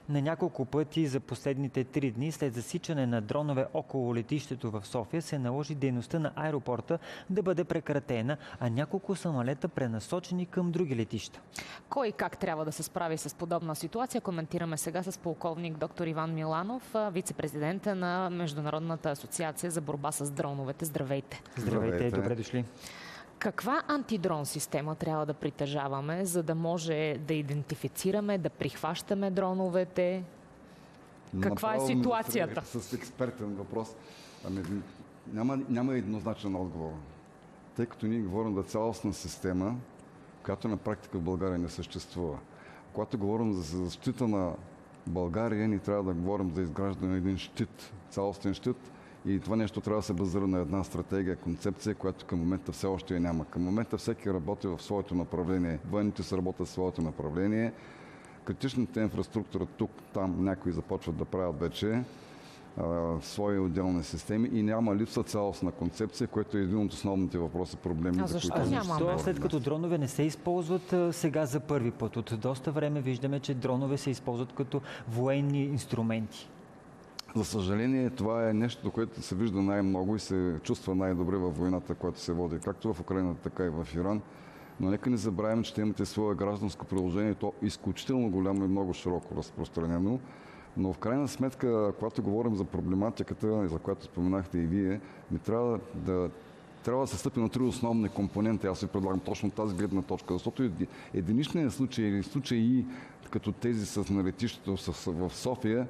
На няколко пъти за последните 3 дни след засичане на дронове около летището в София се наложи дейността на аеропорта да бъде прекратена, а няколко самолета пренасочени към други летища. Кой и как трябва да се справи с подобна ситуация, коментираме сега с полковник доктор Иван Миланов, вице-президента на Международната асоциация за борба с дроновете. Здравейте! Здравейте, добре дошли! Каква антидрон система трябва да притежаваме, за да може да идентифицираме, да прихващаме дроновете? Каква е ситуацията? С експертен въпрос. Няма еднозначен отговор. Тъй като ние говорим за цялостна система, която на практика в България не съществува. Когато говорим за защита на България, ни трябва да говорим за изграждане на един щит, цялостен щит. И това нещо трябва да се базира на една стратегия, концепция, която към момента все още я няма. Към момента всеки работи в своето направление. Военните се работят в своето направление. Критичната инфраструктура тук, там някои започват да правят вече свои отделни системи и няма липса цялостна концепция, което е един от основните въпроси, проблеми. Защо няма? След като дронове не се използват сега за първи път. От доста време виждаме, че дронове се използват като военни инструменти. За съжаление, това е нещо, което се вижда най-много и се чувства най-добре във войната, която се води, както в Украина, така и в Иран. Но нека не забравяме, че те имате свое гражданско приложение, то изключително голямо и много широко разпространено. Но в крайна сметка, когато говорим за проблематиката, за която споменахте и вие, трябва да се стъпи на 3 основни компоненти. Аз ви предлагам точно тази гледна точка, защото единичният случай или случаи като тези с налетището в София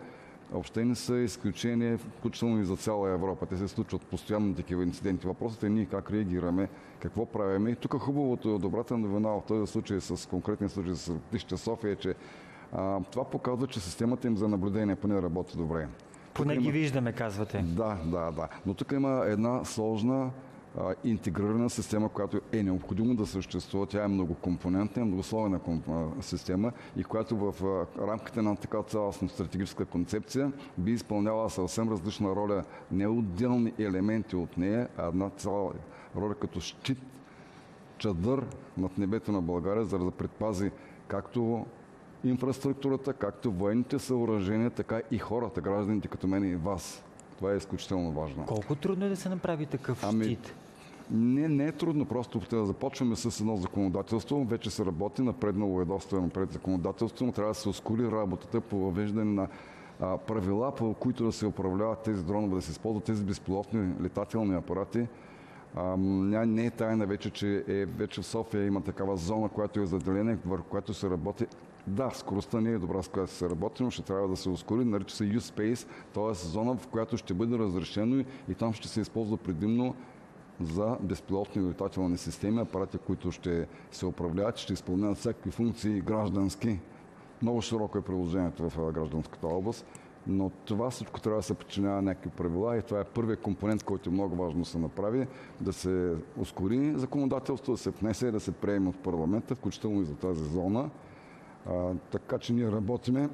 въобще не са изключение, включително и за цяла Европа. Те се случват постоянно такива инциденти. Въпросът е ние как реагираме, какво правим. И тук хубавото, добрата новина в този случай с конкретния случай с летище София е, че това показва, че системата им за наблюдение поне работи добре. Поне ги виждаме, казвате. Да. Но тук има една сложна интегрирана система, която е необходимо да съществува. Тя е многокомпонентна, многослойна система и която в рамките на така цялостна стратегическа концепция би изпълняла съвсем различна роля, не отделни елементи от нея, а една цяла роля като щит, чадър над небето на България, за да предпази както инфраструктурата, както военните съоръжения, така и хората, гражданите като мен и вас. Това е изключително важно. Колко трудно е да се направи такъв щит? Не е трудно, просто да започваме с едно законодателство. Вече се работи, напреднало е доста напред законодателство, но трябва да се ускори работата по въвеждане на правила, по които да се управляват тези дронове, да се използват тези безпилотни летателни апарати. Не е тайна вече, че вече в София има такава зона, която е заделена, върху която се работи. Да, скоростта не е добра, с която се работи, но ще трябва да се ускори. Нарича се U-Space, т.е. зона, в която ще бъде разрешено и там ще се използва предимно за безпилотни летателни системи, апарати, които ще се управляват, ще изпълняват всякакви функции граждански. Много широко е приложението в гражданската област, но това всичко трябва да се подчинява някакви правила и това е първият компонент, който е много важно да се направи, да се ускори законодателство, да се внесе, да се приеме от парламента, включително и за тази зона. Така че ние работиме.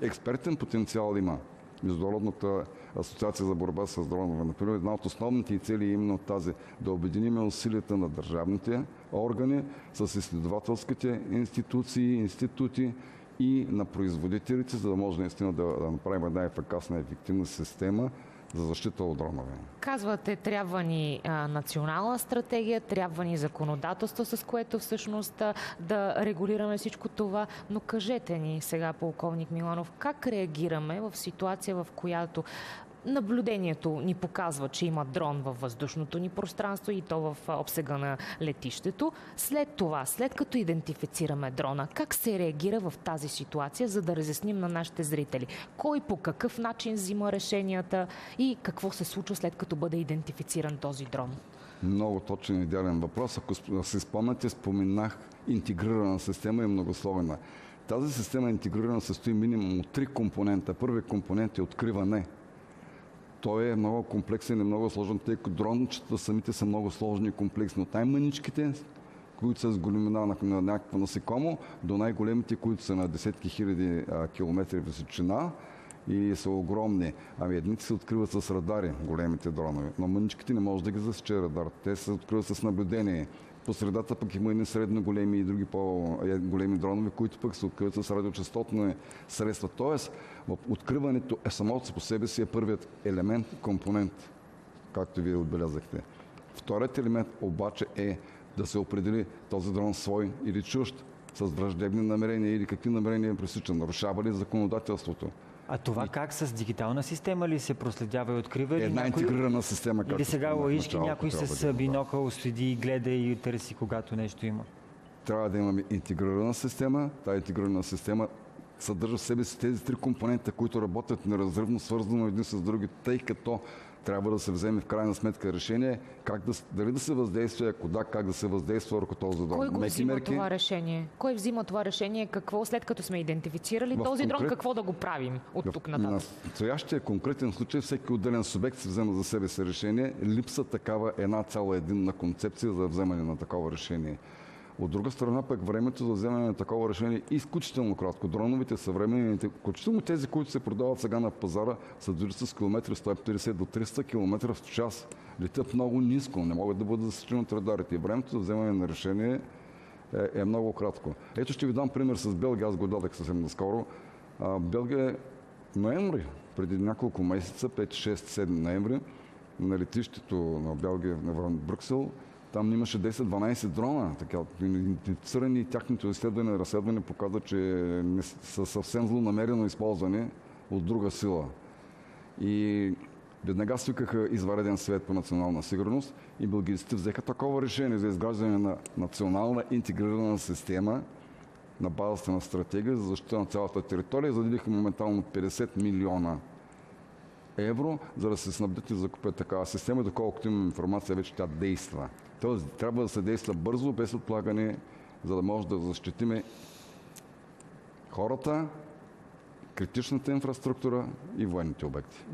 Експертен потенциал има. Международната асоциация за борба с дронове. Например, една от основните цели е именно тази да обединим усилията на държавните органи с изследователските институции, институти и на производителите, за да може наистина да направим една ефикасна, ефективна система за защита от дронове. Казвате, трябва ни национална стратегия, трябва ни законодателство, с което всъщност да регулираме всичко това. Но кажете ни сега, полковник Миланов, как реагираме в ситуация, в която наблюдението ни показва, че има дрон във въздушното ни пространство и то в обсега на летището. След това, след като идентифицираме дрона, как се реагира в тази ситуация, за да разясним на нашите зрители? Кой по какъв начин взима решенията и какво се случва след като бъде идентифициран този дрон? Много точен и идеален въпрос. Ако си спомняте, споменах интегрирана система и многослойна. Тази система интегрирана състои минимум от 3 компонента. Първият компонент е откриване. Той е много комплексен и много сложен, тъй като дрончета самите са много сложни и комплексни. От най-мъничките, които са с големина на някакво насекомо, до най-големите, които са на десетки хиляди километри височина и са огромни. Едните се откриват с радари, големите дронове, но мъничките не може да ги засече радар. Те се откриват с наблюдение. По средата пък има едни средно големи и други по-големи дронове, които пък се откриват с радиочастотни средства. Тоест, откриването самото по себе си е първият елемент, компонент, както вие отбелязахте. Вторият елемент обаче е да се определи този дрон свой или чужд, с враждебни намерения или какви намерения пресича, нарушава ли законодателството. А това как с дигитална система ли се проследява и открива? Една интегрирана система. Или сега лаишки някой с бинокъл следи, гледа и търси, когато нещо има? Трябва да имаме интегрирана система. Тази интегрирана система съдържа в себе си тези три компонента, които работят неразривно свързано един с други, тъй като трябва да се вземе в крайна сметка решение дали да се въздейства, ако да, как да се въздейства върху този дрон. Кой го взима това решение? Кой взима това решение? Какво след като сме идентифицирали този дрон, какво да го правим от тук нататък? На настоящия конкретен случай всеки отделен субект се взема за себе си решение. Липса такава една цяла единна концепция за вземане на такова решение. От друга страна пък времето за вземане на такова решение е изключително кратко. Дроновите съвременните, включително тези, които се продават сега на пазара, са дори с километри 150 до 300 км в час. Летят много ниско, не могат да бъдат засечени от радарите. И времето за вземане на решение е много кратко. Ето ще ви дам пример с Белгия, аз го дадах съвсем наскоро. Белгия ноември, преди няколко месеца, 5, 6, 7 ноември, на летището на Белгия в Брюксел, там имаше 10-12 дрона. Идентифицирани, тяхното изследване и разследване показва, че не са съвсем злонамерено използвани от друга сила. И веднага свикаха извънреден съвет по национална сигурност и белгийците взеха такова решение за изграждане на национална интегрирана система на базата на стратегия за защита на цялата територия. Заделиха моментално 50 милиона евро, за да се снабдят и закупят такава система, доколкото имам информация, вече тя действа. Тоест, трябва да се действа бързо, без отлагане, за да може да защитиме хората, критичната инфраструктура и военните обекти.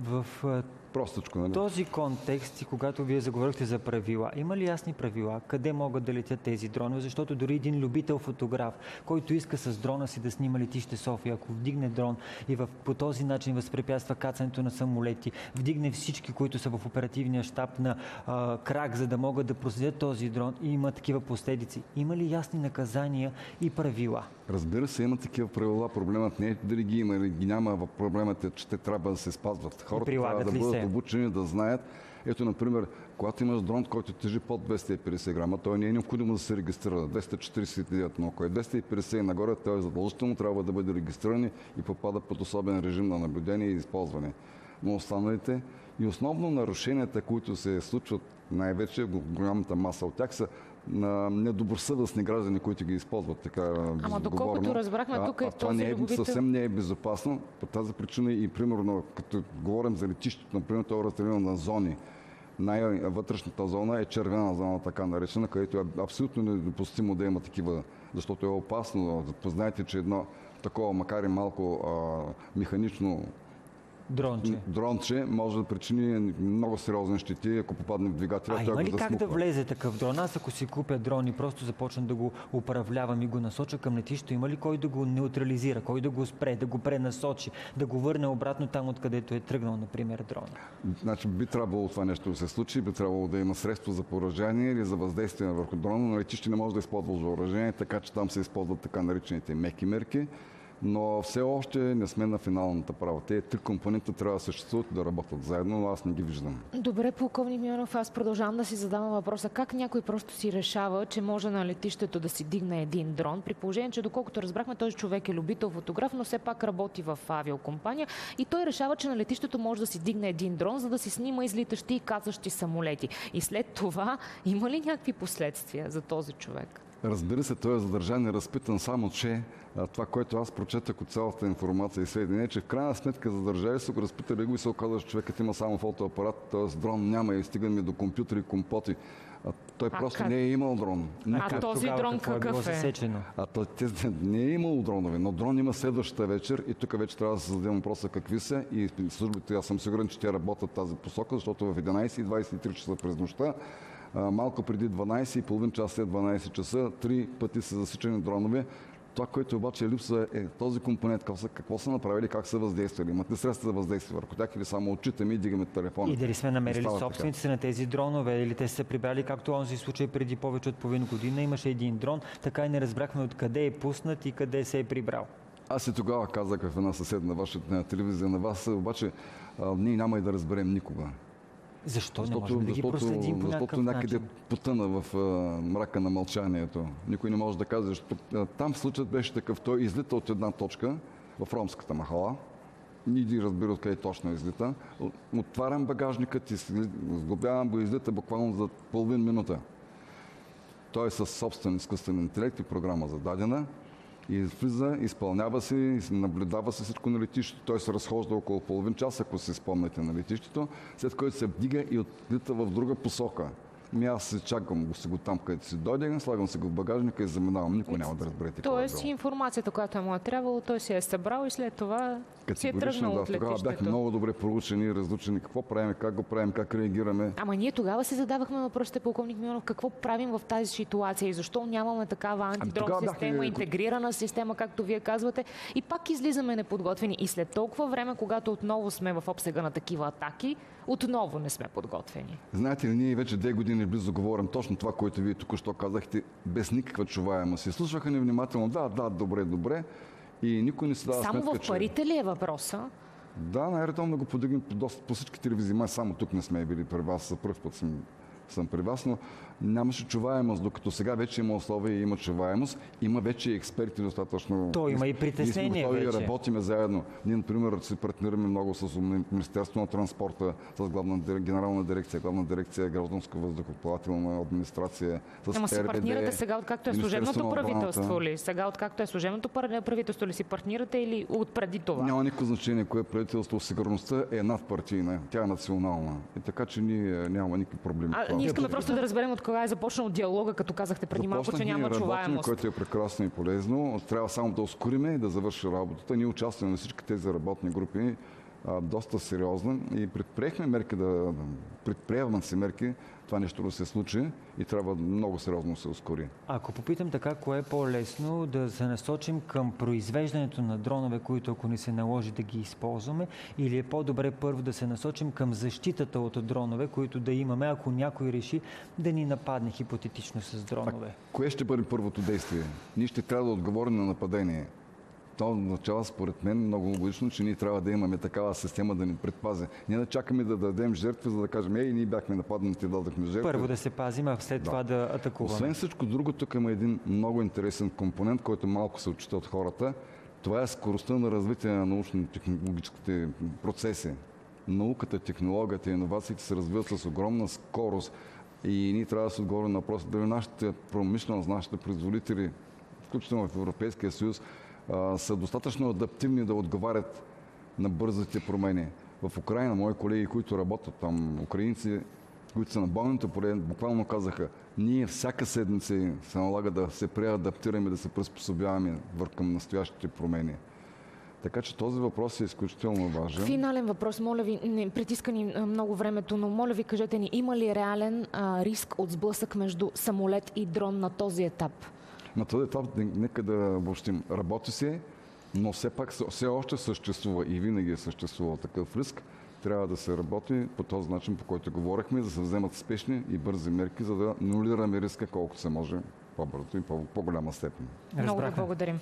Простичко, нали? В този контекст и когато вие заговорихте за правила, има ли ясни правила къде могат да летят тези дронове? Защото дори един любител фотограф, който иска с дрона си да снима летище София, ако вдигне дрон и по този начин възпрепятства кацането на самолети, вдигне всички, които са в оперативния щаб на крак, за да могат да проследят този дрон и има такива последици. Има ли ясни наказания и правила? Разбира се, има такива правила. Проблемът не е дали ги има или ги няма. Проблемът е, че те трябва да се спазват. Хората трябва да бъдат обучени да знаят. Ето, например, когато имаш дрон, който тежи под 250 грама, той не е необходимо да се регистрира. 249, но ако е 250 и нагоре, той задължително трябва да бъде регистриран и попада под особен режим на наблюдение и използване. Но останалите и основно нарушенията, които се случват, най-вече голямата маса от тях са на недобросъвестни граждани, които ги използват така. Ама доколкото разбрахме, тук е този любовител. Съвсем не е безопасно. По тази причина и примерно, като говорим за летището, например, това е разделено на зони. Най-вътрешната зона е червена зона, така наречена, където е абсолютно недопустимо да има такива, защото е опасно. Познаете, че едно такова, макар и малко механично дронче може да причини много сериозни щети, ако попадне в двигателя. Има ли как да влезе такъв дрон? Аз ако си купя дрон и просто започна да го управлявам и го насоча към летището, има ли кой да го неутрализира, кой да го спре, да го пренасочи, да го върне обратно там, откъдето е тръгнал, например, дрон? Значи би трябвало това нещо да се случи, би трябвало да има средство за поражение или за въздействие върху дрона, но летище не може да използва въоръжение, така че там се използват така наречените меки мерки. Но все още не сме на финалната права. Те три компонента трябва да съществуват и да работят заедно, но аз не ги виждам. Добре, полковник Милонов, аз продължавам да си задавам въпроса. Как някой просто си решава, че може на летището да си дигне един дрон, при положение, че доколкото разбрахме, този човек е любител фотограф, но все пак работи в авиокомпания и той решава, че на летището може да си дигне един дрон, за да си снима излитащи и кацащи самолети. И след това има ли някакви последствия за този човек? Разбира се, той е задържан и разпитан, само че това, което аз прочетах от цялата информация и сведения, че в крайна сметка задържали са го, разпитали го и се оказа, че човекът има само фотоапарат, т.е. дрон няма и стигаме до компютри и компоти. Той просто не е имал дрон. Този дрон какъв е? Той не е имал дронове, но дрон има следващата вечер и тук вече трябва да се зададем въпроса какви са и службите, аз съм сигурен, че те работят тази посока, защото в 11:23 часа през нощта, малко преди 12 и половин час след 12 часа, 3 пъти са засичани дронове Това, което обаче липсва е този компонент, какво са направили, как са въздействали. Имат ли средства за въздействие върху тях или само отчитаме и дигаме телефона? И дали сме намерили собствениците на тези дронове или те са се прибрали, както онзи случай преди повече от половин година. Имаше един дрон, така и не разбрахме откъде е пуснат и къде се е прибрал. Аз и тогава казах в една съседна ваша телевизия на вас, обаче ние няма и да разберем никога. Защо не можем да ги проследим по някакъв начин? Някъде потъна в мрака на мълчанието. Никой не може да каже, защото там случаят беше такъв. Той излита от една точка в ромската махала. Иди разбира откъде точно излита. Отварям багажникът и сглобявам го, излита буквално за половин минута. Той е със собствен изкуствен интелект и програма зададена. И влиза, изпълнява се, наблюдава се всичко на летището. Той се разхожда около половин час, ако се спомняте, на летището, след което се вдига и отлита в друга посока. Аз се чакам го там, където си дойде, слагам се го в багажника и заминавам. Никой няма да разберете. Тоест информацията, която му е трябвало, той си е събрал и след това си е тръгнал от летището. Тогава бяхме много добре проучени, разучени какво правим, как го правим, как реагираме. Ама ние тогава си задавахме въпросите, полковник Милонов, какво правим в тази ситуация и защо нямаме такава антидрон система, интегрирана система, както вие казвате, и пак излизаме неподготвени. И след толкова време, когато отново сме в обсега на такива атаки, отново не сме подготвени. Знаете ли, ние вече 2 години близо говорим точно това, което вие току-що казахте, без никаква чуваемост. И слушаха ни внимателно, да, добре. И никой не се дава сметка, само в парите ли е въпроса? Да, най-редовно го подигнем по всички телевизии. Май само тук не сме били при вас, за първ път съм при вас, но нямаше чуваемост, докато сега вече има условия и има чуваемост. Има вече експерти достатъчно. То има и притеснение вече. И работиме заедно. Ние, например, се партнираме много с Министерството на транспорта, с Генерална дирекция гражданско въздухоплавателна администрация, с Ама си партнирате сега, откакто е служебното правителство ли? Сега, откакто е служебното правителство ли си партнирате или отпреди това? Няма никакво значение кое правителство. Сигурността е надпартийна, тя е национална. И така, че ние няма никакви проблеми. Ние искаме просто да разберем от кога е започнал диалога, като казахте преди малко, че няма чуваемост. Което е прекрасно и полезно. Трябва само да ускориме и да завърши работата. Ние участваме на всички тези работни групи доста сериозно и предприемаме се мерки това нещо да се случи и трябва много сериозно да се ускори. Ако попитам така, кое е по-лесно да се насочим към произвеждането на дронове, които ако ни се наложи да ги използваме, или е по-добре първо да се насочим към защитата от дронове, които да имаме, ако някой реши да ни нападне хипотетично с дронове? Кое ще бъде първото действие? Ние ще трябва да отговорим на нападение. Това означава, според мен, много логично, че ние трябва да имаме такава система да ни предпази. Ние да чакаме да дадем жертви, за да кажем, ние бяхме нападнати и дадохме жертви. Първо да се пазим, а след това да атакуваме. Освен всичко друго, тук има един много интересен компонент, който малко се отчита от хората. Това е скоростта на развитие на научно-технологическите процеси. Науката, технологията и иновациите се развиват с огромна скорост и ние трябва да се отговорим на въпроса дали нашата промишленост, нашите производители, включително в Европейския съюз, са достатъчно адаптивни да отговарят на бързите промени. В Украйна, мои колеги, които работят там, украинци, които са на бойното поле, буквално казаха, ние всяка седмица се налага да се преадаптираме, да се приспособяваме към настоящите промени. Така че този въпрос е изключително важен. Финален въпрос, моля ви, не притиска ни много времето, но моля ви кажете ни, има ли реален риск от сблъсък между самолет и дрон на този етап? На този етап нека да обобщим. Работи се, но все пак все още съществува и винаги е съществувал такъв риск. Трябва да се работи по този начин, по който говорихме, да се вземат спешни и бързи мерки, за да нулираме риска колкото се може по-бързо и по-голяма степен. Много ви благодарим.